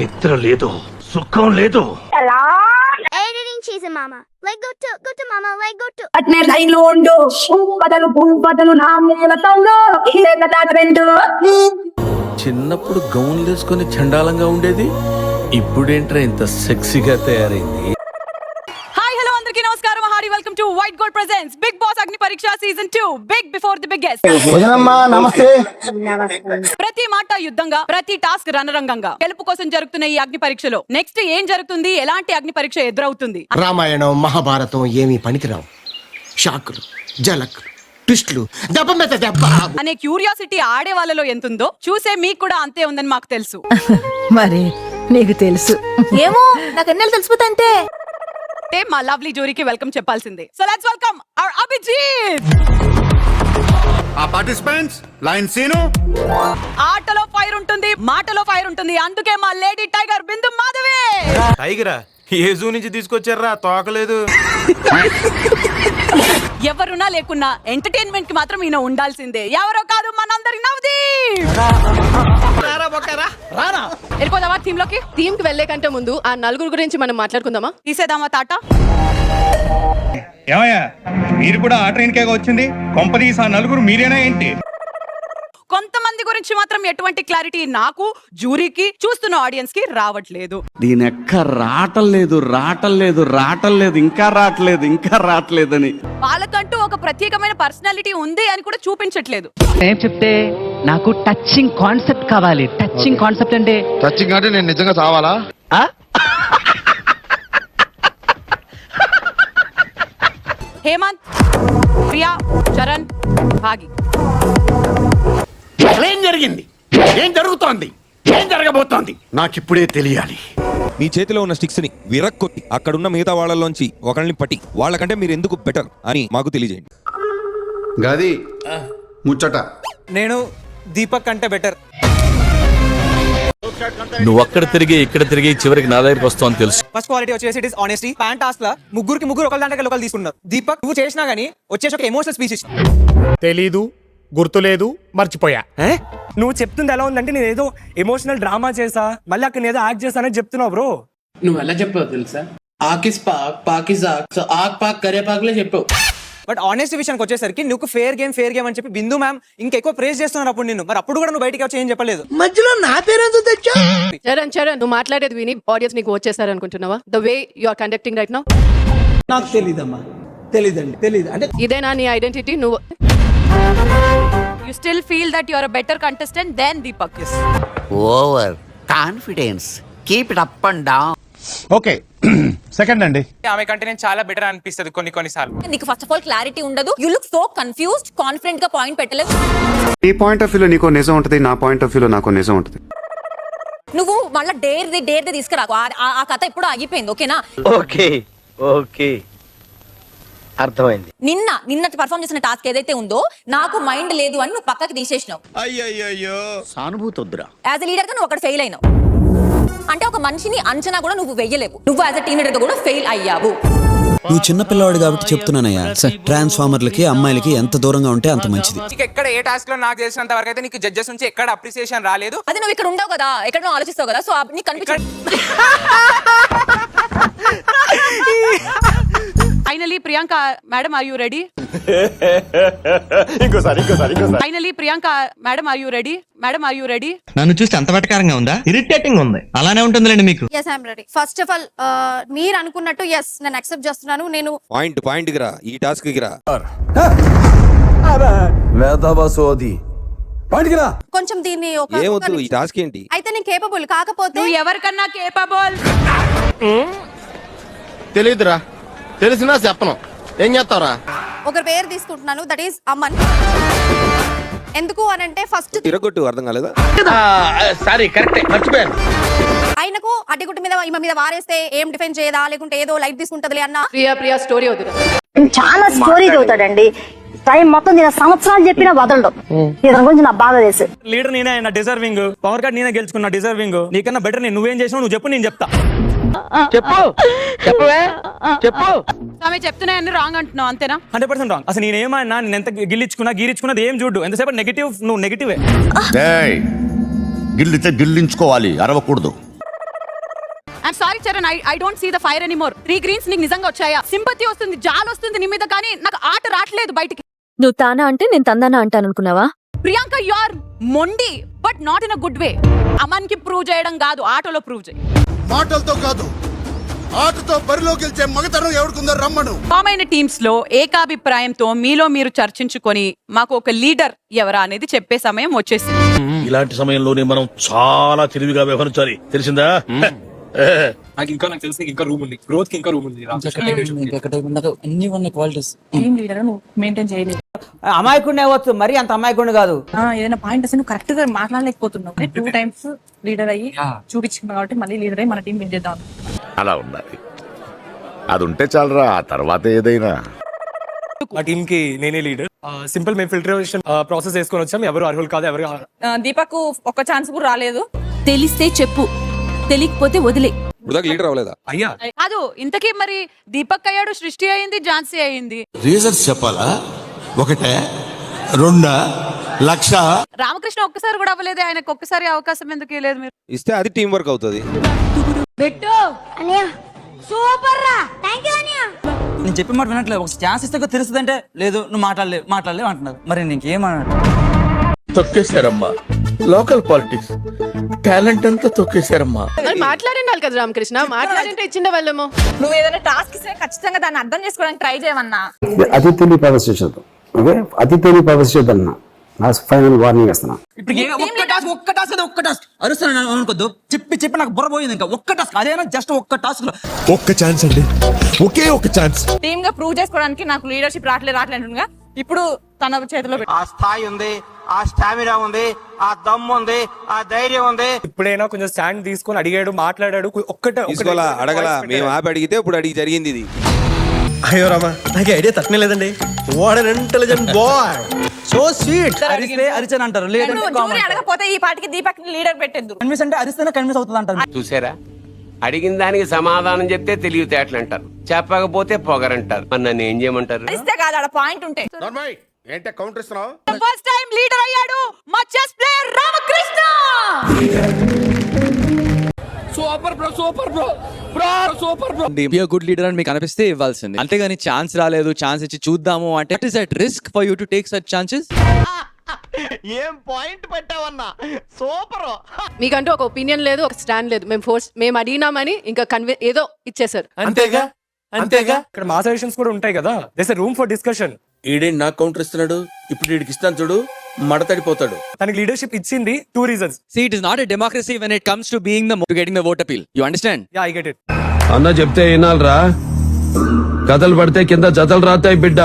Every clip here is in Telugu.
నిద్ర లేదు, సుఖం లేదు. Editing cheese, mama. Like go to mama. Like go to. అట్నే లైన్లో ఉండు బదలు బదలు నా మూలతంలో రెండు. చిన్నప్పుడు గౌన్లు వేసుకొని చండాలంగా ఉండేది, ఇప్పుడేంట్రా ఇంత సెక్సీగా తయారైంది. హాయ్ హలో అందరికీ నమస్కారం. హారీ welcome to White Gold presents Bigg Boss Agni Pariksha season 2 big before the biggest. నమస్తే. ప్రతి మాట యుద్ధంగా, ప్రతి టాస్క్ రణరంగంగా. గెలుపు కోసం జరుగుతున్న ఈ అగ్ని పరీక్షలో నెక్స్ట్ ఏం జరుగుతుంది, ఎలాంటి అగ్ని పరీక్ష ఎదురవుతుంది? రామాయణం మహాభారతం ఏమీ పనికిరావు. షాకులు, జలకులు, ట్విస్టులు, దెబ్బ మీద దెబ్బ అనే క్యూరియాసిటీ ఆడే వాళ్ళలో ఎంతుందో చూసే మీకు కూడా అంతే ఉందని మాకు తెలుసు. మరి నీకు తెలుసు ఏమో నాకు ఎన్నెళ్ళు తెలిసిపోతాంటే మా లవ్లీ జూరీకి వెల్కమ్ చెప్పాల్సిందే. So let's welcome our Abhijit. ఆ పార్టిసిపెంట్స్ లైన్ సీను. ఆటలో ఫైర్ ఉంటుంది, మాటలో ఫైర్ ఉంటుంది. అందుకే మా లేడీ టైగర్ బిందు మాధవి. టైగరా ఏ జూ నుంచి తీసుకొచ్చారా? తోకలేదు. ఎవరున్నా లేకున్నా ఎంటర్టైన్మెంట్ కి మాత్రం ఈయన ఉండాల్సిందే. ఎవరో కాదు, మనందరి నవ్ది. వెళ్ళిపోదామా థీమ్ లోకి? థీమ్ కి వెళ్లే కంటే ముందు ఆ నలుగురు గురించి మనం మాట్లాడుకుందామా? తీసేద్దామా తాట? ఏమయ్యా, మీరు కూడా ఆ ట్రైన్ కేగా వచ్చింది? కొంపదీసి ఆ నలుగురు మీరేనా ఏంటి? కొంతమంది గురించి మాత్రం ఎటువంటి క్లారిటీ నాకు, జూరీకి, చూస్తున్న ఆడియన్స్ కి రావట్లేదు. దీని ఎక్క రావట్లేదు ఇంకా రావట్లేదని వాళ్ళకంటూ ఒక ప్రత్యేకమైన పర్సనాలిటీ ఉంది అని కూడా చూపించట్లేదు. ఏం చెప్తే నాకు టచింగ్ కాన్సెప్ట్ కావాలి. టచింగ్ కాన్సెప్ట్ అంటే టచింగ్ అంటే నేను నిజంగా చావాలా? హేమంత్, ప్రియా, చరణ్, భాగి. ఏం జరిగింది, ఏం జరుగుతోంది, ఏం జరగబోతోంది నాకిప్పుడే తెలియాలి. మీ చేతిలో ఉన్న స్టిక్స్ ని విరక్కొట్టి అక్కడున్న మిగతా వాళ్ళలోంచి ఒకరిని పట్టి వాళ్ళకంటే మీరు ఎందుకు బెటర్ అని మాకు తెలియజేయండి. గది ముచ్చట. నేను దీపక్ అంటే బెటర్. నువ్వు అక్కడ తిరిగి ఇక్కడ తిరిగి చివరికి నా దగ్గరికి వస్తావు అని తెలుసు. ఫస్ట్ క్వాలిటీ వచ్చేసి ఇట్ ఇస్ ఆనెస్టీ. ప్యాన్ టాస్క్ లా ముగ్గురు ఒకళ్ళ దాంట్లో ఒకళ్ళు తీసుకున్నారు. దీపక్ నువ్వు చేసినా గానీ వచ్చేసి ఒక ఎమోషనల్ స్పీచ్. తెలీదు, గుర్తులేదు, మర్చిపోయా. నువ్వు చెప్తుంది ఎలా ఉందంటే నేను ఏదో ఎమోషనల్ డ్రామా చేసా, మళ్ళీ అక్కడ ఏదో యాక్ట్ చేస్తానని చెప్తున్నావు బ్రో. నువ్వు ఎలా చెప్పావు తెలుసా? ఆకిస్ పాక్ పాకిస్ ఆక్, సో ఆక్ పాక్ కరేపాకులే చెప్పావు. బట్ ఆనెస్ట్ విషయానికి వచ్చేసరికి నువ్వు ఫేర్ గేమ్ అని చెప్పి బిందు మ్యామ్ ఇంకెక్కువ ప్రేస్ చేస్తున్నారు అప్పుడు నిన్ను. మరి అప్పుడు కూడా నువ్వు బయటికి వచ్చి ఏం చెప్పలేదు. మధ్యలో నా పేరు తెచ్చా. చరణ్ నువ్వు మాట్లాడేది విని ఆడియన్స్ నీకు వచ్చేసారు అనుకుంటున్నావా? The way you are conducting right now. నాకు తెలీదమ్మా, తెలీదు అంటే ఇదేనా నీ ఐడెంటిటీ? నువ్వు You still feel that you are a better contestant than Deepak? Yes. Over confidence, keep it up and down. Okay, second అండి. ఆమె కంటే నేను చాలా బెటర్ అనిపిస్తుంది కొన్నిసార్లు. నీకు ఫస్ట్ ఆఫ్ ఆల్ క్లారిటీ ఉండదు. You look so confused, confident గా పాయింట్ పెట్టలేవు. నీ పాయింట్ ఆఫ్ వ్యూలో నీకో నిజం ఉంటుంది, నా పాయింట్ ఆఫ్ వ్యూలో నాకో నిజం ఉంటుంది. నువ్వు మళ్ళీ డేర్ తీసుకురాకు. ఆ కథ ఇప్పుడు ఆగిపోయింది. ఓకేనా? ఓకే అర్థమైంది. నిన్న పర్ఫార్మ్ చేసిన టాస్క్ ఏదైతే ఉందో నాకు మైండ్ లేదు అని నువ్వు పక్కకి తీసేసినావు. అయ్యయ్యో, సానుభూతి వద్దురా. యాజ్ ఎ లీడర్ గా నువ్వు అక్కడ ఫెయిల్ అయినావు. అంటే ఒక మనిషిని అంచనా కూడా నువ్వు వెయ్యలేవు. నువ్వు యాజ్ ఎ టీమ్ లీడర్ గా కూడా ఫెయిల్ అయ్యావు. నువ్వు చిన్న పిల్లవాడు కాబట్టి చెప్తున్నానయ్యా, ట్రాన్స్ఫార్మర్లకి అమ్మాయిలకి ఎంత దూరంగా ఉంటే అంత మంచిది. నీకు ఎక్కడ ఏ టాస్క్ లో నాకు చేసినంత వరకు అయితే నీకు జడ్జెస్ నుంచి ఎక్కడ అప్రిసియేషన్ రాలేదు. అది నువ్వు ఇక్కడ ఉండవు కదా, ఎక్కడ నువ్వు ఆలోచిస్తావు కదా, సో నీకు కనిపించదు. Finally Priyanka madam, are you ready? ఇంకోసారి. Finally Priyanka madam, are you ready? Madam, are you ready? నన్ను చూస్తే అంత వెటకారంగా ఉందా? ఇరిటేటింగ్ ఉంది. అలానే ఉంటుందిలేండి మీకు. Yes, I'm ready. First of all, మీరు అనుకున్నట్టు yes, నేను యాక్సెప్ట్ చేస్తున్నాను. నేను పాయింట్ కి రా, ఈ టాస్క్ కి రా. కొంచెం దీన్ని ఏమొద్దు, ఈ టాస్క్ ఏంటి? అయితే నేను కేపబుల్ కాకపోతే నువ్వు ఎవరికన్నా కేపబుల్. తెలీదురా, తెలిసినా చెప్పను. ఏం చేస్తావురా? ఒకరి పేరు తీసుకుంటున్నాను, దట్ ఈస్ అమన్. ఎందుకు అని అంటే ఫస్ట్ తిరగొట్టు, అర్థం కాలేదా? సారీ, కరెక్టే, మర్చిపోయాను. ఆయనకు అడ్డగుట్టు మీద ఈమె మీద వారేస్తే ఏం డిఫెండ్ చేయదా, లేకుంటే ఏదో లైట్ తీసుకుంటదిలే అన్న. ప్రియా స్టోరీ వద్దురా. చాలా స్టోరీ చదువుతాడండి. టైం మొత్తం నేను సంవత్సరాలు చెప్పినా వదలడు. ఇతని గురించి నా బాగా తెలుసు. లీడర్ నేనే, నా డిజర్వింగ్. పవర్ కార్డ్ నేనే గెలుచుకున్నా, డిజర్వింగ్. నీకన్నా బెటర్ నువ్వేం చేసినావు నువ్వు చెప్పు, నేను చెప్తా. చెప్పు. ఆమె చెప్తున్నాయని రాంగ్ అంటున్నావు, అంతేనా? 100% రాంగ్. అసలు నేనేమన్నా, నేను ఎంత గీరించుకున్నది ఏం చూడు. ఎంతసేపు నెగిటివ్, నువ్వు నెగిటివే. గిల్లితే గిల్లించుకోవాలి, అరవకూడదు. I'm sorry Charan, I don't see the fire anymore. 3 greens నీకు నిజంగా వచ్చాయా? సింపతి వస్తుంది, జాల్ వస్తుంది నీ మీద, కానీ నాకు ఆట రావట్లేదు బయటికి. నువ్వు తానా అంటే నేను తందానా అంటాను అనుకున్నావా? ప్రియాంక యు ఆర్ మొండి, but not in a good way. Aman కి ప్రూవ్ చేయడం కాదు, ఆటలో ప్రూవ్ చేయి. మాటలతో కాదు, ఆటతో బరిలో గెలిచే మగతనం ఎవడుకుందో రమ్మను. ఫామ్ అయిన టీమ్స్ లో ఏకాభిప్రాయంతో మీలో మీరు చర్చించుకొని మాకు ఒక లీడర్ ఎవరా అనేది చెప్పే సమయం వచ్చేసింది. ఇలాంటి సమయంలోనే మనం చాలా తెలివిగా వ్యవహరించాలి, తెలిసిందా? నాకు తెలిసి ఇంకా రూమ్ ఉంది, గ్రోత్ కి ఇంకా రూమ్ ఉంది. అన్ని ఉన్నాయి క్వాలిటీస్. మెయింటైన్ చేయలేదు. అమాయకుడిని అవ్వచ్చు, మరి అంత అమాయకుడిని కాదు. ఏదైనా పాయింట్ అసలు నువ్వు కరెక్ట్ గా మాట్లాడలేకపోతున్నావు. 2 times లీడర్ అయ్యి చూపించుకున్నావు కాబట్టి మళ్ళీ లీడర్ అయ్యి మన టీం విన్ చేద్దాం. అలా ఉండాలి, అది ఉంటే చాలరా, ఆ తర్వాత ఏదైనా. మా టీం కి నేనే లీడర్. సింపుల్ మేము ఫిల్టరేషన్ ప్రాసెస్ చేసుకొని వచ్చాం. ఎవరు అర్హులు కాదు, ఎవరు దీపక్ ఒక్క ఛాన్స్ కూడా రాలేదు. తెలిస్తే చెప్పు, తెలియకపోతే వదిలే. లీడర్ అవ్వలేదా? అయ్యా కాదు, ఇంతకీ మరి దీపక్ అయ్యాడు, సృష్టి అయింది, ఝాన్సీ అయింది. రీజన్స్ చెప్పాలా? ఒకటే, రెండా, లక్ష. రామకృష్ణ ఒక్కసారి కూడా అవ్వలేదు, ఆయనకు ఒక్కసారి అవకాశం ఎందుకు ఇవ్వలేదు మీరు? ఇస్తే అది టీం వర్క్ అవుతుంది. నేను చెప్పి మాట వినట్లేదు. ఒక ఛాన్స్ ఇస్తే తెలుస్తుంది అంటే లేదు, నువ్వు మాట్లాడలేవు అంటున్నారు. మరి నీకేమన్నా తొక్కేశారమ్మా, లోకల్ పాలిటిక్స్ టాలెంట్ అంతా తొక్కేశారమ్మా. మాట్లాడిండాలి కదా రామకృష్ణ, మాట్లాడింటే ఇచ్చిండే వాళ్ళేమో. నువ్వు ఏదైనా టాస్క్ ఇస్తే ఖచ్చితంగా దాన్ని అర్థం చేసుకోవడానికి ట్రై చేయమన్నా. అతి తెలివి ప్రదర్శించదు, ఓకే? అతి తెలివి ప్రదర్శించద్దన్నా నా ఫైనల్ వార్నింగ్ ఇస్తున్నా. ఇప్పుడు ఒక్క టాస్క్ అరుస్తాను అనుకోద్దు. చెప్పి నాకు బుర్ర పోయింది. ఇంకా ఒక్క టాస్క్, అదేనా జస్ట్ ఒక్క టాస్క్. ఒక్క ఛాన్స్ అండి, ఒకే ఒక్క ఛాన్స్. టీమ్ గా ప్రూవ్ చేసుకోవడానికి నాకు లీడర్షిప్ రావట్లేదుగా. ఇప్పుడు తన చేతిలో ఆ స్థాయి ఉంది, ఆ స్టామినా ఉంది, ఆ దమ్ము ఉంది, ఆ ధైర్యం ఉంది. ఇప్పుడైనా కొంచెం స్టాండ్ తీసుకొని అడిగాడు, మాట్లాడాడు. అడగలా, మేము ఆపి అడిగితే ఇప్పుడు అడిగి జరిగింది ఇది. అయ్యో రామా, నాకు ఐడియా తక్కువ లేదండి. What an intelligent boy, so sweet. అరిచాను అంటారు, అడగపోతే ఈ పాటికి దీపక్ లీడర్ పెట్టేద్దు. కన్విన్స్ అంటే అరిస్తేనే కన్విన్స్ అవుతుంది అంటారు. చూసారా, అడిగిన దానికి సమాధానం చెప్తే తెలివితేటలు అంటారు, చెప్పకపోతే పొగరంటారు. మరి నన్ను ఏం చేయమంటారు? ఇస్తే కాదు, ఆడ పాయింట్ ఉంటే. ఏంటే కౌంటర్ ఇస్తున్నావు? ఫస్ట్ టైం లీడర్ అయ్యాడు మా chess player Ramakrishna. Good leader అని మీకు అనిపిస్తే ఇవ్వాల్సింది, అంతేగాని ఛాన్స్ రాలేదు, ఛాన్స్ ఇచ్చి చూద్దాము అంటే it is at risk for you to take such chances. ఏం పాయింట్ పెట్టావన్నా, సూపర్. మీకంటూ ఒక ఒపీనియన్ లేదు, ఒక స్టాండ్ లేదు. మేము అడిగినామని ఇంకా ఏదో ఇచ్చేసారు. అంతేగా. ఇక్కడ మా సజెషన్స్ కూడా ఉంటాయి కదా. There room for discussion. ఈడేంటి నాకు కౌంటర్ ఇస్తున్నాడు? ఇప్పుడు వీడికి ఇస్తాను చూడు, మడతడిపోతాడు. తనకి లీడర్షిప్ ఇచ్చింది 2 reasons. See, it is not a democracy when it comes to being to getting the vote appeal. You understand? Yeah, I get it. అన్న చెప్తే వినాలరా, కథలు పడితే కింద జతలు రాతాయి బిడ్డ.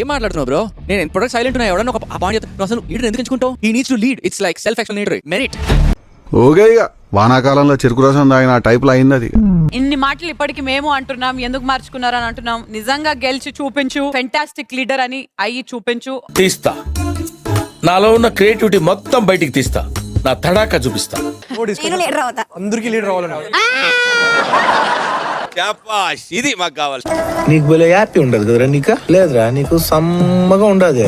ఏం మాట్లాడుతున్నావు బ్రో? నేను ప్రొడక్ట్ సైలెంట్ ఉన్నా, ఎవడన్నా ఒక పాయింట్ చెప్తా, అసలు లీడర్ ఎందుకు ఎంచుకుంటావు? He needs to lead. It's like self explanatory merit. Okay, ఇక వానాకాలంలో చెరుకు రసం తాగిన టైప్ లో అయింది అది. ఇన్ని మాటలు ఇప్పటికి మేము అంటున్నాం, ఎందుకు మార్చుకున్నారని అంటున్నాం. నిజంగా గెలిచి చూపించు, ఫెంటాస్టిక్ లీడర్ అని అయ్యి చూపించు. తీస్తా, నాలో ఉన్న క్రియేటివిటీ మొత్తం బయటికి తీస్తా, నా తడాకా చూపిస్తా. అందరికి లీడర్ అవ్వాలని. ఇది మాకు కావాలి. నీకు భలే హ్యాపీ ఉండదు కదరా? నీకు లేదురా, నీకు సమ్మగా ఉండదు.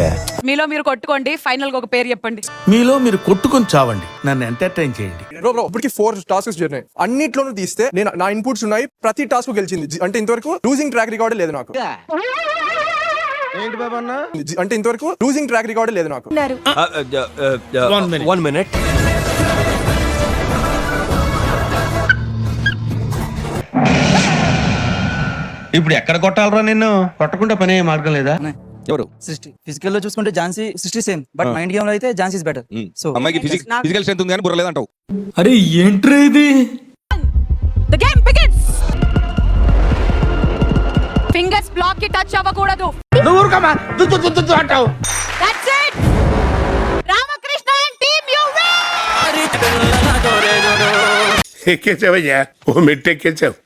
మీలో మీరు కొట్టుకోండి, ఫైనల్ గా ఒక పేరు చెప్పండి. మీలో మీరు కొట్టుకొని చావండి, నన్ను ఎంటర్టైన్ చేయండి. బ్రో ఇప్పటికి 4 టాస్క్స్ జరిగినాయి. అన్నిట్లోనూ తీస్తే నా ఇన్పుట్స్ ఉన్నాయి, ప్రతి టాస్క్ గెలిచింది. అంటే ఇంతవరకు లూజింగ్ ట్రాక్ రికార్డ్ లేదు నాకు. ఏంటి బాబా అన్న? అంటే ఇంతవరకు లూజింగ్ ట్రాక్ రికార్డ్ లేదు నాకు. 1 minute. ఇప్పుడు ఎక్కడ కొట్టాలరా నిన్ను? కొట్టకుండా పనే మార్గం లేదా? ఎవరు? సృష్టి. ఫిజికల్ లో చూసుకుంటే ఝాన్సీ సృష్టి సేమ్, బట్ మైండ్ గేమ్ లో అయితే ఝాన్సీ ఇస్ బెటర్. సో అమ్మాయికి ఫిజికల్ స్ట్రెంత్ ఉంది కానీ బుర్ర లేదంటావు. అరే ఏంట్రా ఇది? The game begins. Fingers block కి టచ్ అవ్వకూడదు. నువ్వు ఊరుకోమా, అంటావు. That's it. Ramakrishna and team, you win. ఎక్కేసావయ్యా, ఓ మెట్టు ఎక్కేసావు.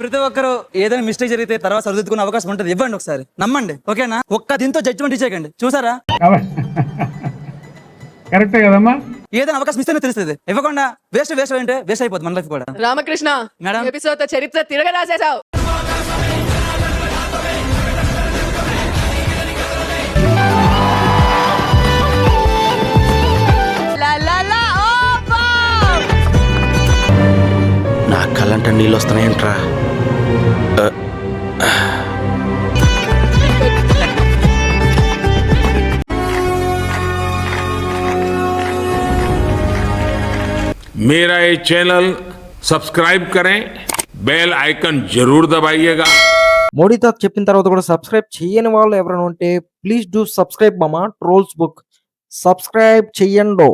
ప్రతి ఒక్కరు ఏదైనా మిస్టేక్ జరిగితే తర్వాత సరిదిద్దుకునే అవకాశం ఉంటుంది. ఇవ్వండి ఒకసారి, నమ్మండి, ఓకేనా? ఒక్క దీంతో జడ్జిమెంట్ ఇచ్చేయకండి. చూసారా, కరెక్టే కదమ్మా. ఏదైనా అవకాశం ఇస్తేనే తెలుస్తుంది. ఇవ్వకుండా వేస్ట్ అంటే వేస్ట్ అయిపోతుంది మన లైఫ్ కూడా. రామకృష్ణ మేడం, ఎపిసోడ్ చరిత్ర తిరగరాసేసావు. నా కళ్ళంట నీళ్ళు వస్తున్నాయంట్రా. मेरा ये चैनल सब्सक्राइब करें, बेल आइकन जरूर दबाइएगा. మోడీ తాత చెప్పిన తర్వాత కూడా సబ్స్క్రైబ్ చేయని వాళ్ళు ఎవరైనా ఉంటే ప్లీజ్ డూ సబ్స్క్రైబ్ మామా ట్రోల్స్ బుక్ సబ్స్క్రైబ్ చెయ్యండో.